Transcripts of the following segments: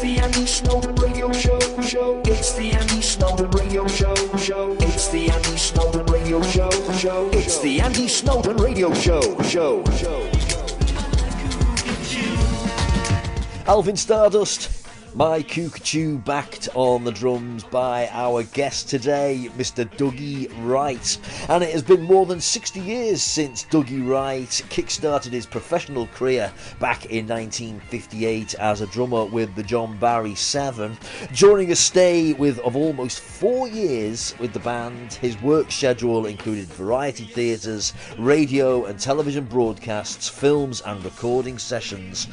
the Andy Snowden Radio Show. It's the Andy Snowden Radio Show. It's the Andy Snowden Radio Show. It's the Andy Snowden Radio Show. Alvin Stardust, My Cuckoo, backed on the drums by our guest today, Mr. Dougie Wright. And it has been more than 60 years since Dougie Wright kick-started his professional career back in 1958 as a drummer with the John Barry 7. During a stay of almost 4 years with the band, his work schedule included variety theatres, radio and television broadcasts, films and recording sessions,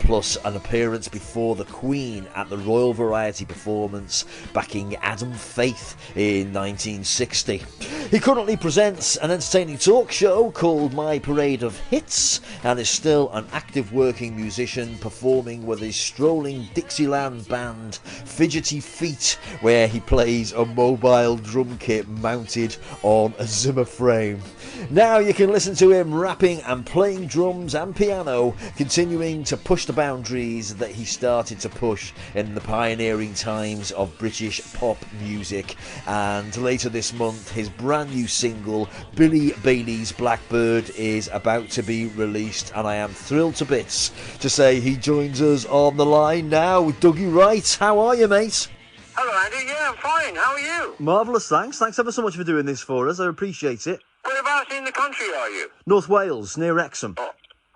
plus an appearance before the Queen at the Royal Variety Performance backing Adam Faith in 1960. He currently presents an entertaining talk show called My Parade of Hits and is still an active working musician, performing with his strolling Dixieland band Fidgety Feet, where he plays a mobile drum kit mounted on a Zimmer frame. Now you can listen to him rapping and playing drums and piano, continuing to push the boundaries that he started to push in the pioneering times of British pop music. And later this month, his brand new single, Billy Bailey's Blackbird, is about to be released, and I am thrilled to bits to say he joins us on the line now. Dougie Wright, how are you, mate? Hello, Andy. Yeah, I'm fine. How are you? Marvellous, thanks. Thanks ever so much for doing this for us. I appreciate it. Whereabouts in the country are you? North Wales, near Wrexham.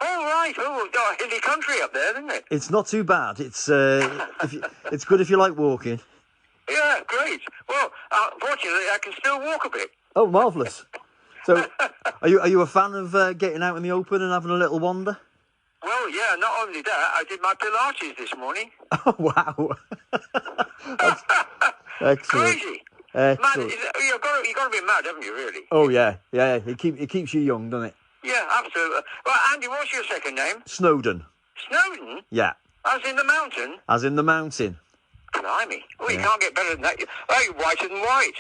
Oh, right. Oh, hilly country up there, isn't it? It's not too bad. It's it's good if you like walking. Yeah, great. Well, fortunately, I can still walk a bit. Oh, marvellous. So, are you a fan of getting out in the open and having a little wander? Well, yeah, not only that, I did my Pilates this morning. Oh, wow. That's excellent. Crazy. Excellent. Mad, you've got to be mad, haven't you, really? Oh, yeah. It keeps you young, doesn't it? Yeah, absolutely. Well, Andy, what's your second name? Snowden. Snowden? Yeah. As in the mountain? As in the mountain. Blimey. Well, you can't get better than that. Oh, you're whiter than white.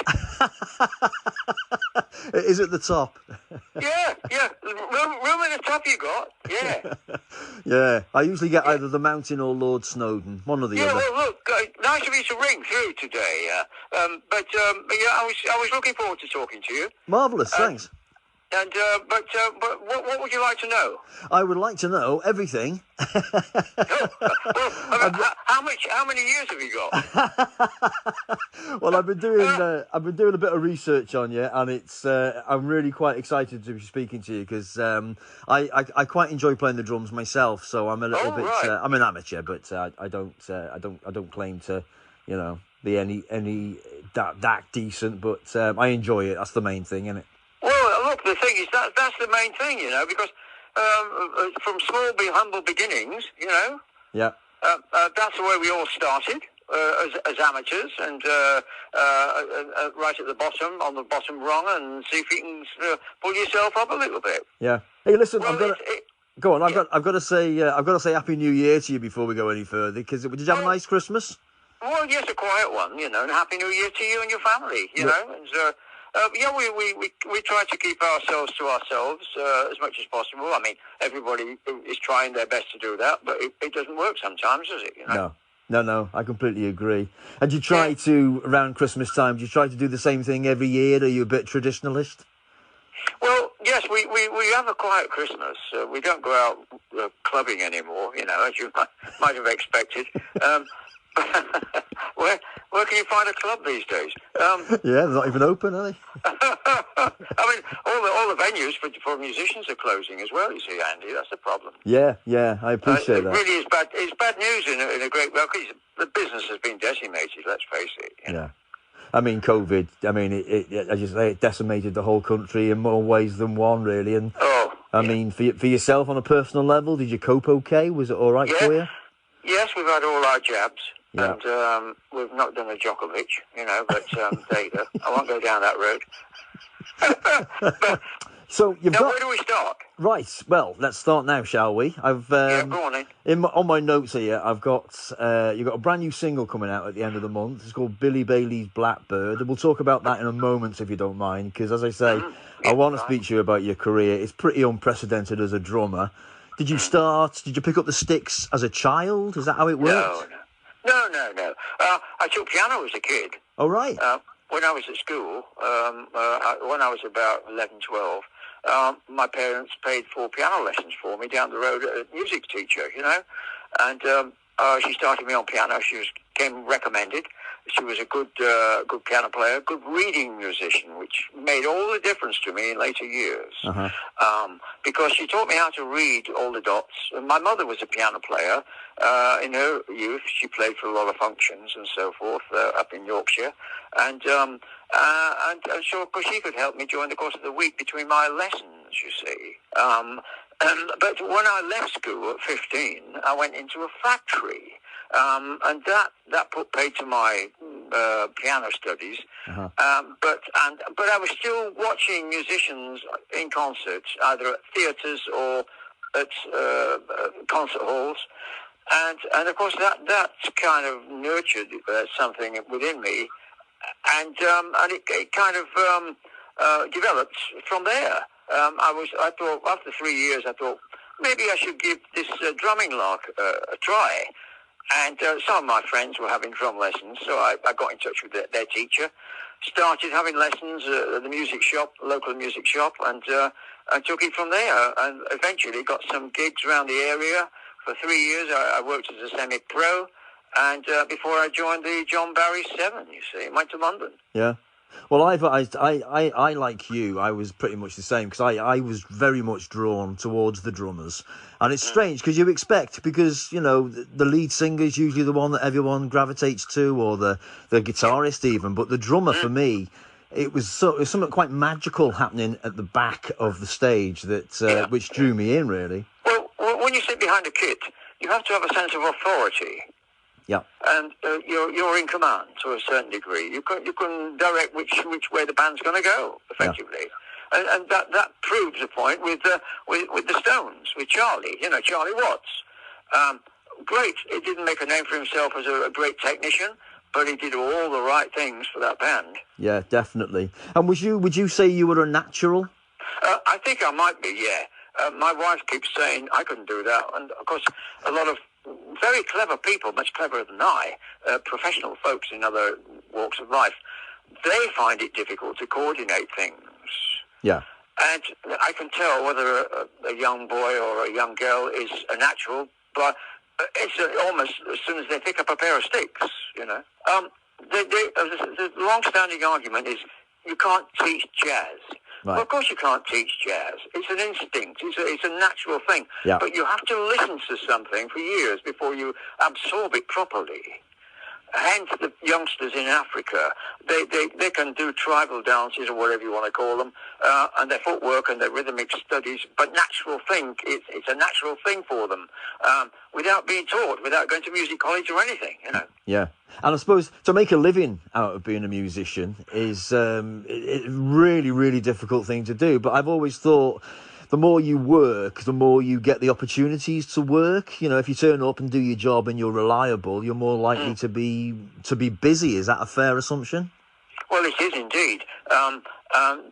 It is at the top. Yeah. Room at the top you got. Yeah. Yeah. I usually get either the mountain or Lord Snowden, one or the other. Well, look, nice of you to ring through today. But I was looking forward to talking to you. Marvellous, thanks. And but what would you like to know? I would like to know everything. How many years have you got? Well, I've been doing a bit of research on you, and it's I'm really quite excited to be speaking to you because I quite enjoy playing the drums myself. So I'm a little bit I'm an amateur, but I don't claim to, be any that decent. But I enjoy it. That's the main thing, isn't it? Well, look, the thing is that's the main thing, because from small, humble beginnings, Yeah. That's the way we all started as amateurs, and right at the bottom, on the bottom rung, and see if you can pull yourself up a little bit. Yeah. Hey, listen, Well, go on. I've got to say Happy New Year to you before we go any further. Because did you have a nice Christmas? Well, yes, a quiet one, and Happy New Year to you and your family, you know. And, we try to keep ourselves to ourselves as much as possible. I mean, everybody is trying their best to do that, but it doesn't work sometimes, does it? No, I completely agree. And do you try to, around Christmas time, do you try to do the same thing every year? Are you a bit traditionalist? Well, yes, we have a quiet Christmas. We don't go out clubbing anymore, as you might have expected. Where can you find a club these days? Yeah, they're not even open, are they? I mean, all the venues for musicians are closing as well. You see, Andy, that's the problem. Yeah, I appreciate that. It really is bad. It's bad news in a great way, because the business has been decimated. Let's face it. Yeah. I mean, COVID. I mean, it decimated the whole country in more ways than one, really. And I mean, for yourself on a personal level, did you cope okay? Was it all right for you? Yes, we've had all our jabs. Yeah. And we've not done a Djokovic, but there you go. I won't go down that road. So where do we start? Right. Well, let's start now, shall we? I've go on then. On my notes here, I've got you've got a brand new single coming out at the end of the month. It's called Billy Bailey's Blackbird, and we'll talk about that in a moment if you don't mind. Because as I say, I want to speak to you about your career. It's pretty unprecedented as a drummer. Did you pick up the sticks as a child? Is that how it worked? No, no, no. I took piano as a kid. Oh, right. When I was at school, when I was about 11, 12, my parents paid for piano lessons for me down the road at a music teacher, you know. And she started me on piano. She came recommended. She was a good piano player, good reading musician, which made all the difference to me in later years. Because she taught me how to read all the dots. And my mother was a piano player. In her youth, she played for a lot of functions and so forth up in Yorkshire. And so, of course, she could help me during the course of the week between my lessons, you see. But when I left school at 15, I went into a factory. And that put paid to my piano studies. But I was still watching musicians in concerts, either at theatres or at concert halls, and of course that kind of nurtured something within me, and it kind of developed from there. I thought after 3 years, I thought maybe I should give this drumming lark a try. And some of my friends were having drum lessons, so I got in touch with their teacher, started having lessons at the music shop, local music shop, and took it from there. And eventually got some gigs around the area. For 3 years, I worked as a semi-pro, and before I joined the John Barry 7, you see, went to London. Yeah. Well, I like you, I was pretty much the same, because I was very much drawn towards the drummers. And it's strange, because you expect, because, you know, the lead singer is usually the one that everyone gravitates to, or the guitarist even, but the drummer, for me, it was something quite magical happening at the back of the stage that which drew me in, really. Well, when you sit behind a kit, you have to have a sense of authority. Yeah, and you're in command to a certain degree. You can direct which way the band's going to go effectively, and that proves a point with the Stones, with Charlie. You know, Charlie Watts. Great. He didn't make a name for himself as a great technician, but he did all the right things for that band. Yeah, definitely. And would you say you were a natural? I think I might be. Yeah. My wife keeps saying I couldn't do that, and of course a lot of very clever people, much cleverer than I, professional folks in other walks of life, they find it difficult to coordinate things. Yeah. And I can tell whether a young boy or a young girl is a natural, but it's almost as soon as they pick up a pair of sticks, you know. The long-standing argument is you can't teach jazz. Right. Well, of course you can't teach jazz. It's an instinct. It's a natural thing. Yeah. But you have to listen to something for years before you absorb it properly. Hence, the youngsters in Africa, they can do tribal dances or whatever you want to call them, and their footwork and their rhythmic studies, but natural thing, it's a natural thing for them, without being taught, without going to music college or anything, you know. Yeah. And I suppose to make a living out of being a musician is a really, really difficult thing to do. But I've always thought the more you work, the more you get the opportunities to work. You know, if you turn up and do your job and you're reliable, you're more likely to be busy. Is that a fair assumption? Well, it is indeed.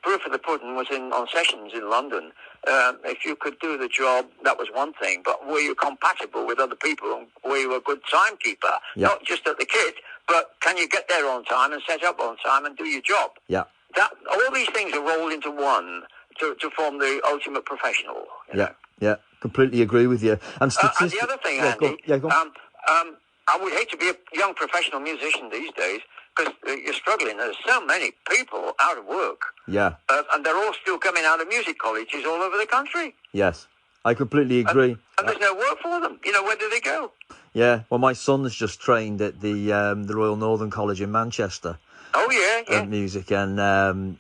Proof of the pudding was on sessions in London. If you could do the job, that was one thing. But were you compatible with other people? And were you a good timekeeper? Yep. Not just at the kit, but can you get there on time and set up on time and do your job? Yeah. All these things are rolled into one to form the ultimate professional. You know? Yeah, completely agree with you. And the other thing, Andy, go on. I would hate to be a young professional musician these days, because you're struggling. There's so many people out of work. Yeah. And they're all still coming out of music colleges all over the country. Yes, I completely agree. And there's no work for them. You know, where do they go? Yeah, well, my son's just trained at the Royal Northern College in Manchester. Oh yeah. Music, and and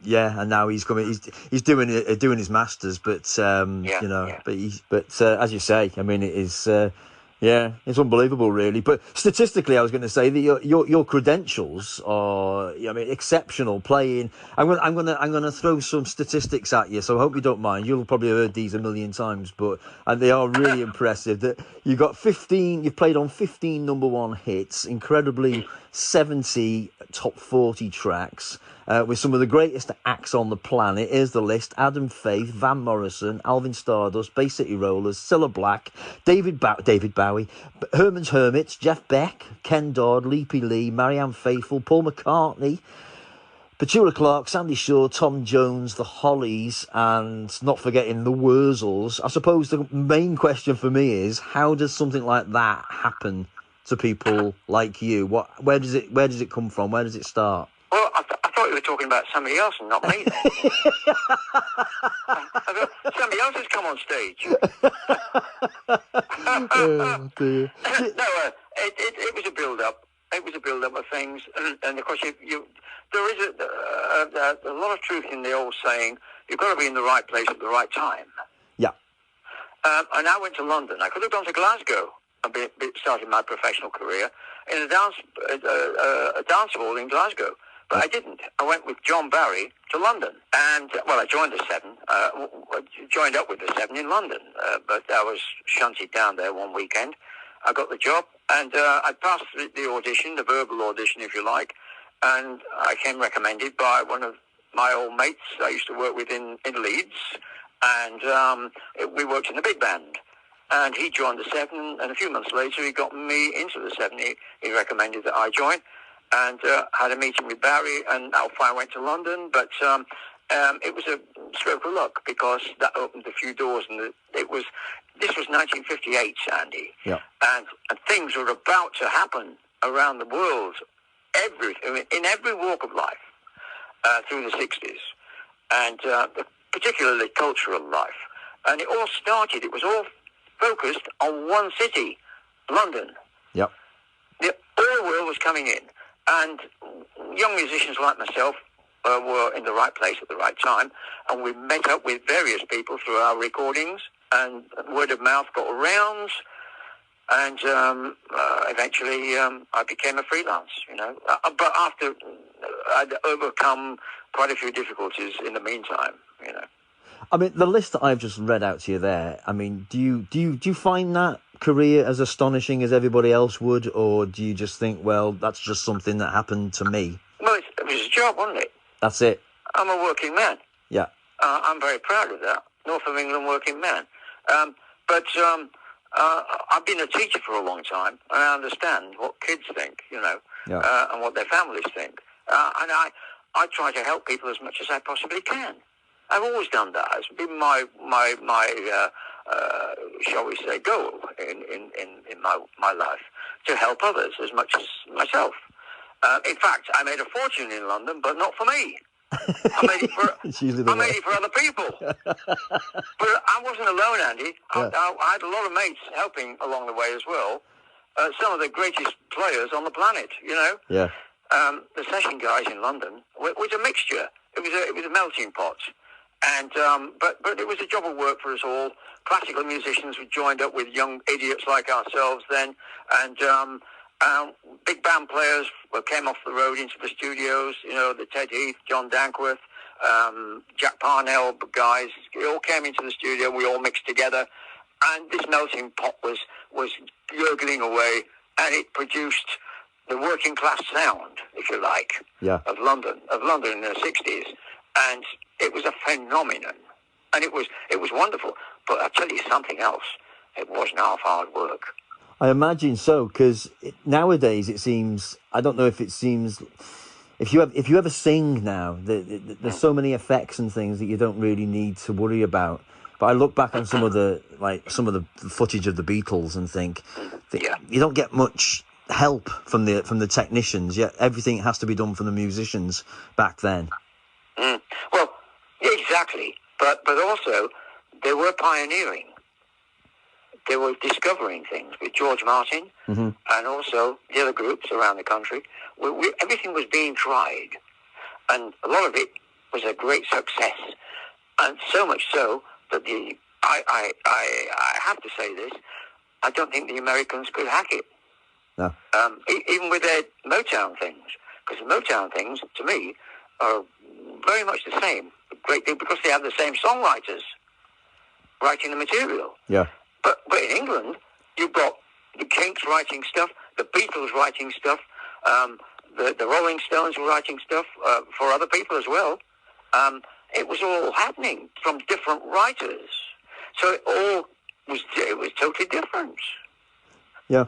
now he's coming. He's doing his masters, but but as you say, I mean, it is. It's unbelievable, really. But statistically, I was going to say that your credentials are, exceptional playing. I'm going to throw some statistics at you, so I hope you don't mind. You'll probably have heard these a million times, but they are really impressive. That you've played on 15 number one hits, incredibly 70 top 40 tracks with some of the greatest acts on the planet. Here's the list: Adam Faith, Van Morrison, Alvin Stardust, Bay City Rollers, Cilla Black, David Bowie, Herman's Hermits, Jeff Beck, Ken Dodd, Leapy Lee, Marianne Faithfull, Paul McCartney, Petula Clark, Sandy Shaw, Tom Jones, the Hollies, and not forgetting the Wurzels. I suppose the main question for me is, how does something like that happen to people like you? Where does it come from? Where does it start? Well, I thought you were talking about somebody else and not me. Somebody else has come on stage. Oh, dear. No, it was a build-up. It was a build-up of things, and of course, there is a lot of truth in the old saying, you've got to be in the right place at the right time. Yeah. And I went to London. I could have gone to Glasgow and started my professional career in a dance hall in Glasgow, but I didn't. I went with John Barry to London, and I joined the Seven, joined up with the Seven in London, but I was shunted down there one weekend. I got the job, and I passed the audition, the verbal audition, if you like, and I came recommended by one of my old mates I used to work with in Leeds, and we worked in a big band. And he joined the Seven, and a few months later he got me into the Seven. He recommended that I join, and had a meeting with Barry, and off I went to London, but it was a stroke of luck, because that opened a few doors, and this was 1958, Sandy, yeah. and things were about to happen around the world, in every walk of life, through the 60s, and particularly cultural life. And it was all focused on one city, London. Yep. The oil world was coming in, and young musicians like myself were in the right place at the right time, and we met up with various people through our recordings, and word of mouth got around, and eventually I became a freelance, but after I'd overcome quite a few difficulties in the meantime, I mean, the list that I've just read out to you there, I mean, do you find that career as astonishing as everybody else would, or do you just think, well, that's just something that happened to me? Well, it was a job, wasn't it? That's it. I'm a working man. Yeah. I'm very proud of that. North of England working man. But I've been a teacher for a long time, and I understand what kids think, and what their families think. And I try to help people as much as I possibly can. I've always done that. It's been my shall we say, goal in my life, to help others as much as myself. In fact, I made a fortune in London, but not for me. I made it for other people. But I wasn't alone, Andy. Yeah. I had a lot of mates helping along the way as well. Some of the greatest players on the planet, Yeah. The session guys in London was a mixture. It was a melting pot. And but it was a job of work for us all. Classical musicians who joined up with young idiots like ourselves then, and big band players came off the road into the studios. The Ted Heath, John Dankworth, Jack Parnell guys. We all came into the studio. We all mixed together, and this melting pot was gurgling away, and it produced the working class sound, if you like, of London in the 60s. And it was a phenomenon, and it was wonderful. But I'll tell you something else. It wasn't half hard work. I imagine so, because nowadays it seems, I don't know if it seems, if you ever sing now, there's so many effects and things that you don't really need to worry about. But I look back on some of the footage of the Beatles and think that you don't get much help from the technicians. Yet everything has to be done from the musicians back then. Well, yeah, exactly. But also they were pioneering. They were discovering things with George Martin, and also the other groups around the country. Everything was being tried, and a lot of it was a great success, and so much so that I have to say this, I don't think the Americans could hack it. No. Even with their Motown things, because the Motown things, to me, are very much the same. A great deal, because they have the same songwriters writing the material. Yeah. But in England, you've got the Kinks writing stuff, the Beatles writing stuff, the Rolling Stones were writing stuff for other people as well. It was all happening from different writers, so it was totally different. Yeah,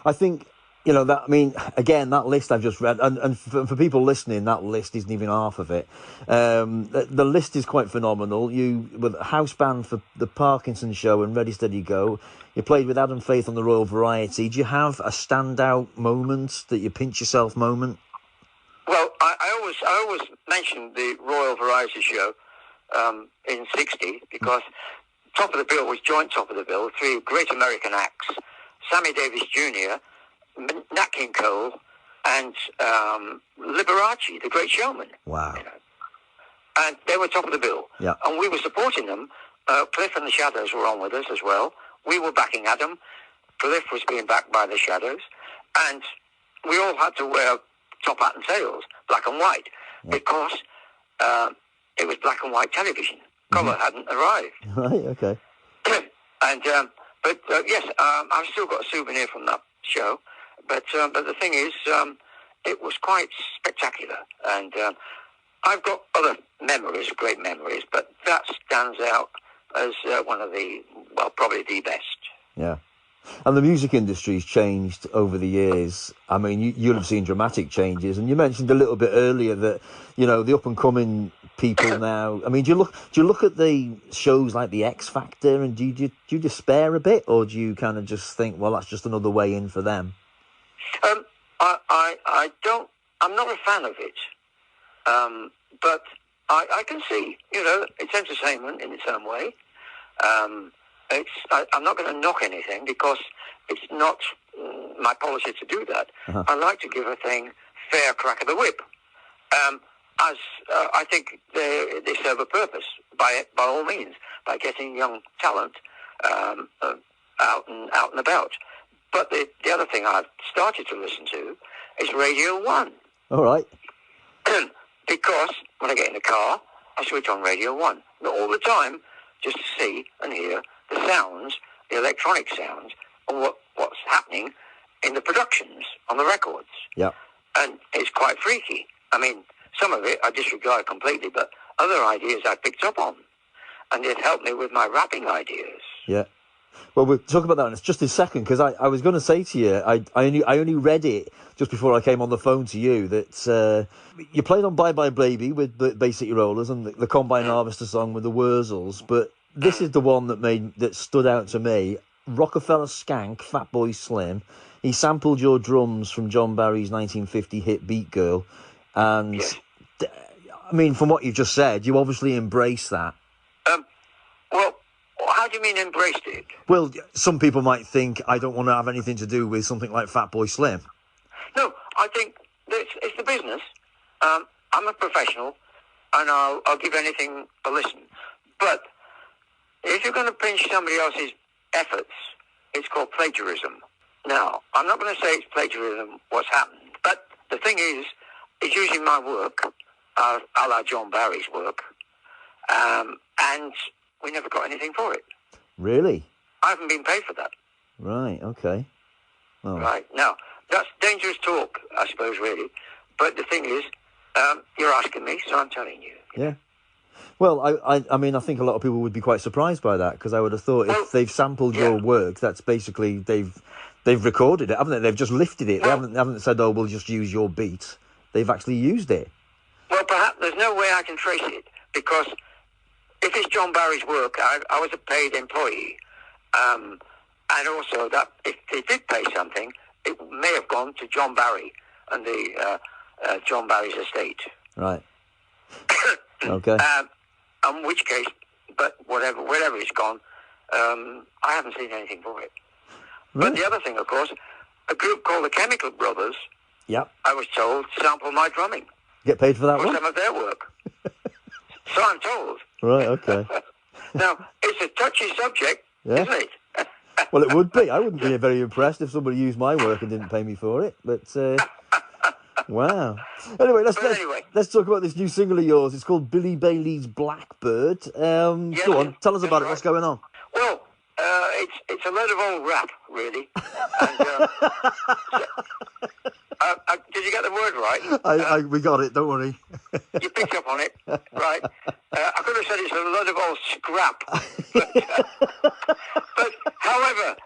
I think, that, I mean, again, that list I've just read, and for people listening, that list isn't even half of it. The list is quite phenomenal. You, with House Band for the Parkinson Show and Ready Steady Go, you played with Adam Faith on the Royal Variety. Do you have a standout moment, that you pinch yourself moment? Well, I always mention the Royal Variety Show in '60 because top of the bill was joint top of the bill, 3 great American acts, Sammy Davis Jr., Nat King Cole, and Liberace, the Great Showman. Wow. And they were top of the bill. Yeah. And we were supporting them. Cliff and the Shadows were on with us as well. We were backing Adam. Cliff was being backed by the Shadows. And we all had to wear top hat and tails, black and white, because it was black and white television. Colour hadn't arrived. Right, okay. And but yes, I've still got a souvenir from that show. But the thing is, it was quite spectacular. And I've got other memories, great memories, but that stands out as one of the, well, probably the best. Yeah. And the music industry's changed over the years. I mean, you'll have seen dramatic changes. And you mentioned a little bit earlier that, the up-and-coming people now. I mean, do you look at the shows like The X Factor, and do you despair a bit, or do you kind of just think, well, that's just another way in for them? I don't. I'm not a fan of it. But I can see, it's entertainment in its own way. I'm not going to knock anything because it's not my policy to do that. Uh-huh. I like to give a thing fair crack of the whip. As I think they serve a purpose by all means, by getting young talent out and about. But the other thing I've started to listen to is Radio 1. All right. Because when I get in the car, I switch on Radio 1. Not all the time, just to see and hear the sounds, the electronic sounds, and what's happening in the productions on the records. Yeah. And it's quite freaky. I mean, some of it I disregard completely, but other ideas I picked up on. And it helped me with my rapping ideas. Yeah. Well, we'll talk about that in just a second, because I was going to say to you, I only read it just before I came on the phone to you, that you played on Bye Bye Baby with the Bay City Rollers and the Combine Harvester song with the Wurzels, but this is the one that stood out to me. Rockefeller Skank, Fatboy Slim. He sampled your drums from John Barry's 1950 hit Beat Girl, and Yes. I mean, from what you've just said, you obviously embrace that. Well, how do you mean embraced it? Well, some people might think I don't want to have anything to do with something like Fatboy Slim. No, I think it's the business. I'm a professional, and I'll give anything a listen. But if you're going to pinch somebody else's efforts, it's called plagiarism. Now, I'm not going to say it's plagiarism what's happened, but the thing is, it's using my work, a la John Barry's work, and we never got anything for it. Really? I haven't been paid for that. Right, okay. Oh. Right. Now, that's dangerous talk, I suppose, really. But the thing is, you're asking me, so I'm telling you. Yeah. Well, I mean, I think a lot of people would be quite surprised by that, because I would have thought if they've sampled your work, that's basically they've recorded it, haven't they? They've just lifted it. They haven't said, oh, we'll just use your beat. They've actually used it. Well, perhaps there's no way I can trace it, because if it's John Barry's work, I was a paid employee. And also that if they did pay something, it may have gone to John Barry and the John Barry's estate. Right. Okay. In which case, but wherever it's gone, I haven't seen anything for it. Right. But the other thing, of course, a group called the Chemical Brothers, Yep. I was told, sample my drumming Get paid for that for one? some of their work. So I'm told. Right, okay. Now, it's a touchy subject, Yeah. isn't it? Well, it would be. I wouldn't be very impressed if somebody used my work and didn't pay me for it. But wow. Anyway, let's talk about this new single of yours. It's called Billy Bailey's Blackbird. Go on, tell us about it. What's going on? Well, it's a load of old rap, really. And, Did you get the word right? We got it. Don't worry. You picked up on it, right? I could have said it's a load of old scrap, but however,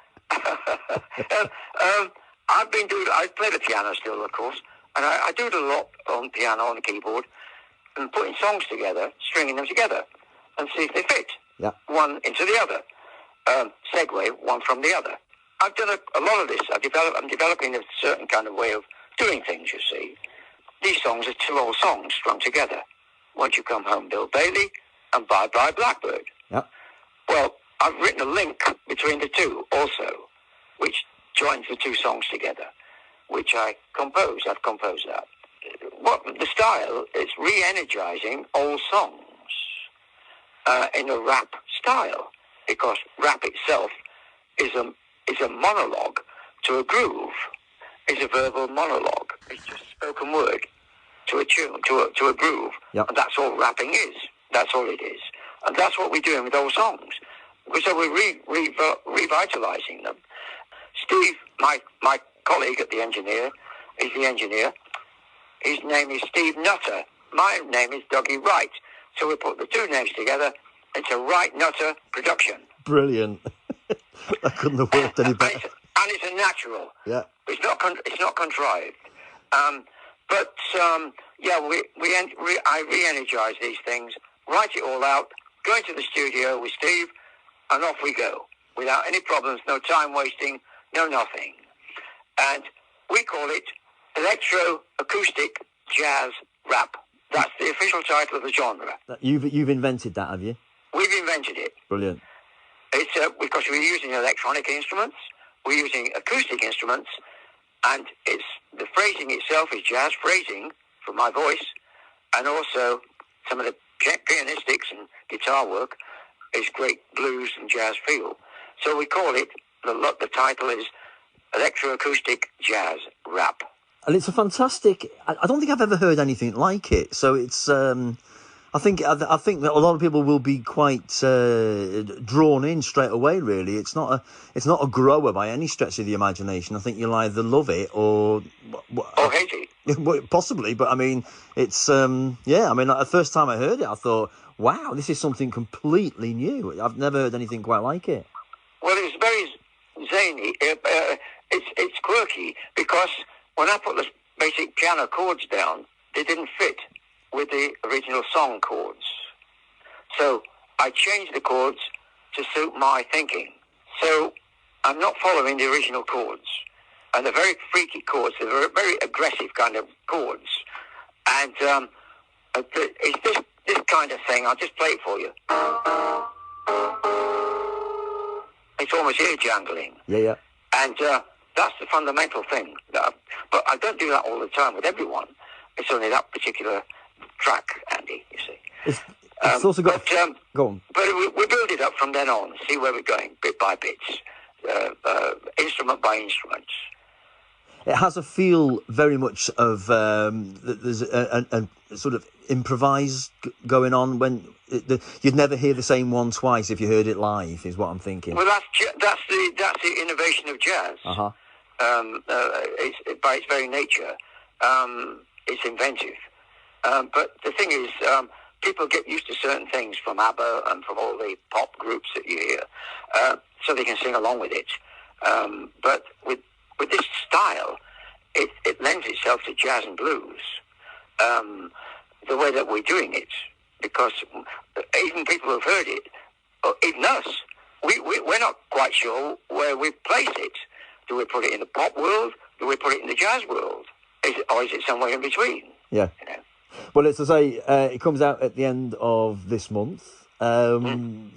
I play the piano still, of course, and I do it a lot on piano, on the keyboard, and putting songs together, stringing them together, and see if they fit. Yeah. One into the other, segue one from the other. I've done a lot of this. I'm developing a certain kind of way of doing things, you see. These songs are 2 old songs strung together. Won't You Come Home, Bill Bailey, and Bye Bye Blackbird. Yep. Well, I've written a link between the two also, which joins the 2 songs together, which I've composed that. What the style is re-energizing old songs in a rap style, because rap itself is a monologue to a groove. It's a verbal monologue. It's just spoken word to a tune, to a groove. Yep. And that's all rapping is. That's all it is. And that's what we're doing with old songs. So we're revitalizing them. Steve, my colleague at the engineer, is the engineer. His name is Steve Nutter. My name is Dougie Wright. So we put the 2 names together into Wright Nutter Production. Brilliant. That couldn't have worked any better. And it's a natural. Yeah. It's not contrived. I re-energize these things, write it all out, go into the studio with Steve, and off we go. Without any problems, no time wasting, no nothing. And we call it electro-acoustic jazz rap. That's the official title of the genre. You've invented that, have you? We've invented it. Brilliant. It's because we're using electronic instruments, we're using acoustic instruments, and it's the phrasing itself is jazz phrasing from my voice, and also some of the pianistics and guitar work is great blues and jazz feel. So we call it, the title is electroacoustic jazz rap. And it's a fantastic. I don't think I've ever heard anything like it. So it's. I think that a lot of people will be quite drawn in straight away. Really, it's not a grower by any stretch of the imagination. I think you'll either love it or hate it. Possibly, but I mean, it's I mean, like, the first time I heard it, I thought, wow, this is something completely new. I've never heard anything quite like it. Well, it's very zany. It's quirky because when I put the basic piano chords down, they didn't fit with the original song chords. So I changed the chords to suit my thinking. So I'm not following the original chords. And they're very freaky chords. They're very aggressive kind of chords. And it's this kind of thing. I'll just play it for you. It's almost ear jangling. Yeah. And that's the fundamental thing. But I don't do that all the time with everyone. It's only that particular track, Andy, you see. It's also got... go on. But we build it up from then on, see where we're going, bit by bit, instrument by instrument. It has a feel very much of... there's a sort of improvised going on when... you'd never hear the same one twice if you heard it live, is what I'm thinking. Well, that's the innovation of jazz. Uh-huh. By its very nature, it's inventive. But the thing is, people get used to certain things from ABBA and from all the pop groups that you hear, so they can sing along with it. But with this style, it lends itself to jazz and blues, the way that we're doing it, because even people who've heard it, or even us, we're not quite sure where we place it. Do we put it in the pop world? Do we put it in the jazz world? Or is it somewhere in between? Yeah. You know? Well, it's to say, it comes out at the end of this month. When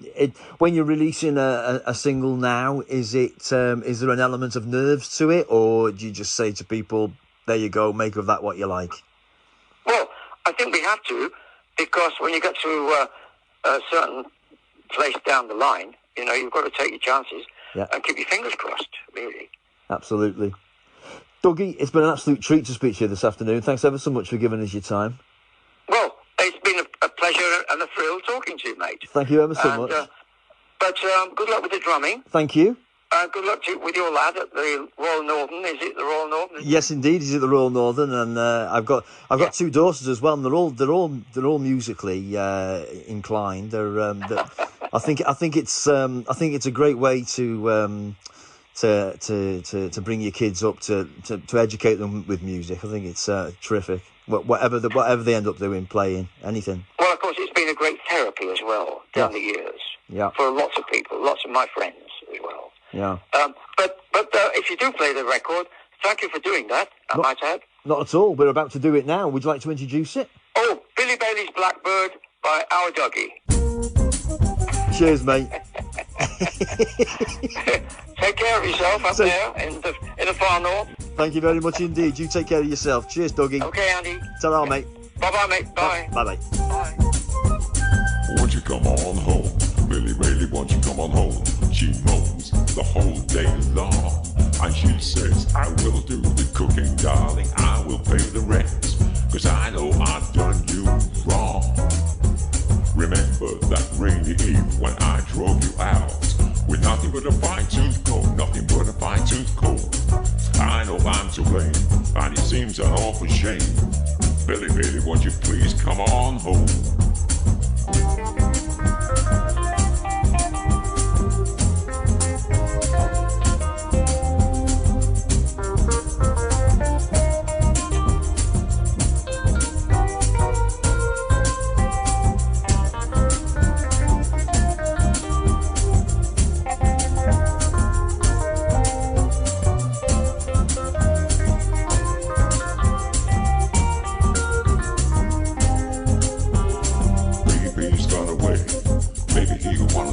you're releasing a single now, is there an element of nerves to it, or do you just say to people, there you go, make of that what you like? Well, I think we have to, because when you get to a certain place down the line, you've got to take your chances and keep your fingers crossed, really. Absolutely. Dougie, it's been an absolute treat to speak to you this afternoon. Thanks ever so much for giving us your time. Well, it's been a pleasure and a thrill talking to you, mate. Thank you ever so much. But good luck with the drumming. Thank you. good luck with your lad at the Royal Northern. Is it the Royal Northern? Yes, indeed, he's at the Royal Northern, and I've got two daughters as well, and they're all musically inclined. I think it's a great way to bring your kids up to educate them with music. I think it's terrific. Whatever they end up doing, playing anything. Well, of course, it's been a great therapy as well down the years. Yeah. For lots of people, lots of my friends as well. Yeah. But if you do play the record, thank you for doing that. I might add. Not at all. We're about to do it now. Would you like to introduce it? Oh, Billy Bailey's Blackbird by our Dougie. Cheers, mate. Take care of yourself up there in the far north. Thank you very much indeed. You take care of yourself. Cheers, Dougie. Okay, Andy. Ta-ra, mate. Bye-bye, mate. Bye. Bye-bye. Bye. Won't you come on home? Billy Bailey, won't you come on home? She moans the whole day long. And she says, I will do the cooking, darling. I will pay the rent. 'Cause I know I've done you wrong. Remember that rainy eve when I drove you out with nothing but a fine-tooth comb, nothing but a fine-tooth comb. I know I'm to blame, and it seems an awful shame. Billy Bailey, won't you please come on home?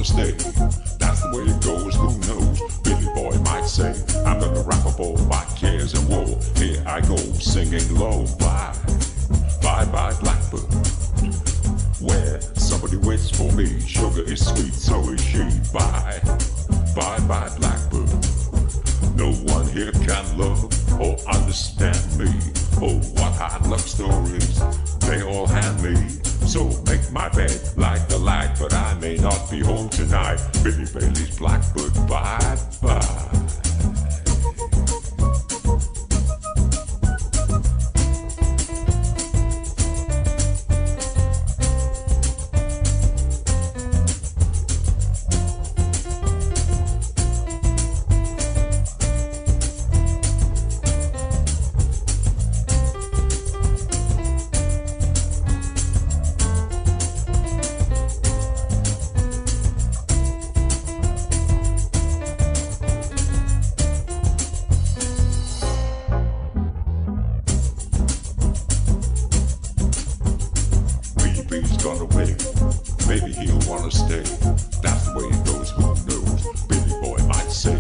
Stay. That's the way it goes, who knows? Billy boy might say, I'm gonna wrap up all my cares and woe. Here I go, singing low. Bye, bye, bye, Blackbird. Where somebody waits for me. Sugar is sweet, so is she. Bye, bye, bye, Blackbird. No one here can love or understand me. Oh, what hard love stories they all hand me. So make my bed like the light, but I may not be home tonight. Billy Bailey's Blackbird, bye-bye. Gone away, maybe he'll wanna stay. That's the way it goes, who knows? Billy boy might say,